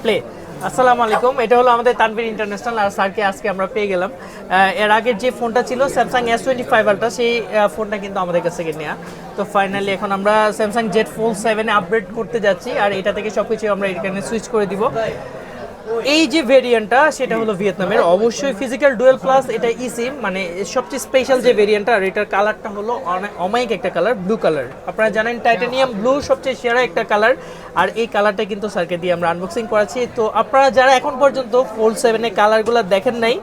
Play. আসসালামু আলাইকুম, এটা হলো আমাদের তানভীর ইন্টারন্যাশনাল। আর স্যারকে আজকে আমরা পেয়ে গেলাম। এর আগের যে ফোনটা ছিল স্যামসাং S25 আলট্রা, সেই ফোনটা কিন্তু আমাদের কাছ থেকে নেওয়া। তো ফাইনালি এখন আমরা স্যামসাং জেড ফোল্ড 7 আপগ্রেড করতে যাচ্ছি, আর এটা থেকে সব কিছু আমরা এখানে সুইচ করে দিব। এই যে ভেরিয়েন্টটা সেটা হলো ভিয়েতনামের, অবশ্যই ফিজিক্যাল ডুয়েল প্লাস, এটা ইসিম মানে সবচেয়ে স্পেশাল যে ভেরিয়েন্টটা। আর এটার কালারটা হলো অমায়িক একটা কালার, ব্লু কালার। আপনারা জানেন টাইটানিয়াম ব্লু সবচেয়ে সেরা একটা কালার, আর এই কালারটা কিন্তু স্যারকে দিয়ে আমরা আনবক্সিং করাচ্ছি। তো আপনারা যারা এখন পর্যন্ত ফোল্ড 7 কালারগুলো দেখেন নাই,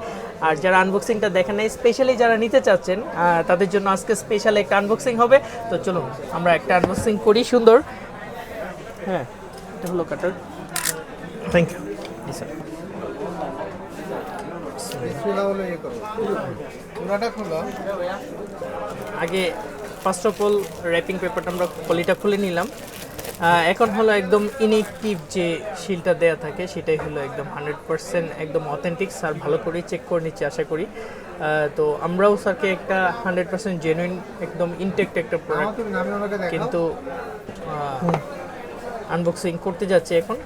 আর যারা আনবক্সিংটা দেখেন নাই, স্পেশালি যারা নিতে চাচ্ছেন তাদের জন্য আজকে স্পেশাল একটা আনবক্সিং হবে। তো চলুন আমরা একটা আনবক্সিং করি সুন্দর। হ্যাঁ, এটা হলো কাটার। Thank you. আগে ফার্স্ট অফ অল র্যাপিং পেপারটা আমরা পলিটা খুলে নিলাম। এখন হলো একদম ইনএক্টিভ যে শিলটা দেয়া থাকে সেটাই হলো একদম 100% একদম অথেন্টিক। স্যার ভালো করে চেক করে নিচ্ছে আশা করি। তো আমরাও স্যারকে একটা 100% জেনুইন একদম ইনটেক্ট একটা প্রোডাক্ট কিন্তু আনবক্সিং করতে যাচ্ছে এখন।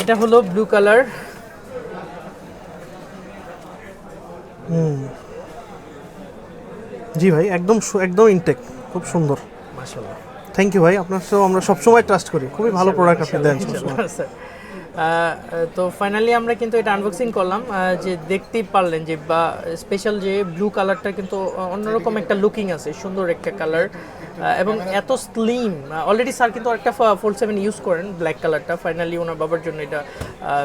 এটা হলো ব্লু কালার। জি ভাই, একদম একদম ইনটেক, খুব সুন্দর। মাশাআল্লাহ, থ্যাংক ইউ ভাই, আপনার সাথে আমরা সবসময় ট্রাস্ট করি। খুবই ভালো প্রোডাক্ট আপনি দেন সবসময়। তো ফাইনালি আমরা কিন্তু এটা আনবক্সিং করলাম। যে দেখতেই পারলেন যে বা স্পেশাল যে ব্লু কালারটা কিন্তু অন্যরকম একটা লুকিং আছে, সুন্দর একটা কালার এবং এত স্লিম। অলরেডি স্যার কিন্তু একটা ফোল্ড 7 ইউজ করেন ব্ল্যাক কালারটা, ফাইনালি ওনার বাবার জন্য এটা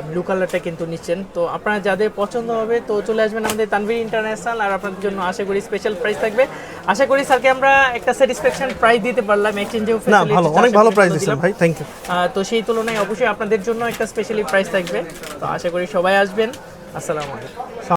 ব্লু কালারটা কিন্তু নিচ্ছেন। তো আপনারা যাদের পছন্দ হবে তো চলে আসবেন আমাদের তানভীর ইন্টারন্যাশনাল, আর আপনাদের জন্য আশা করি স্পেশাল প্রাইস থাকবে। আশা করি স্যারকে আমরা একটা স্যাটিসফ্যাকশন প্রাইস দিতে পারলাম, এক্সচেঞ্জেও ফ্যাসিলিটি ভালো, অনেক ভালো প্রাইস দিয়েছেন ভাই, থ্যাংক ইউ। তো সেই তুলনায় অবশ্যই আপনাদের জন্য একটা স্পেশালি প্রাইস থাকবে। তো আশা করি সবাই আসবেন। আসসালামু আলাইকুম।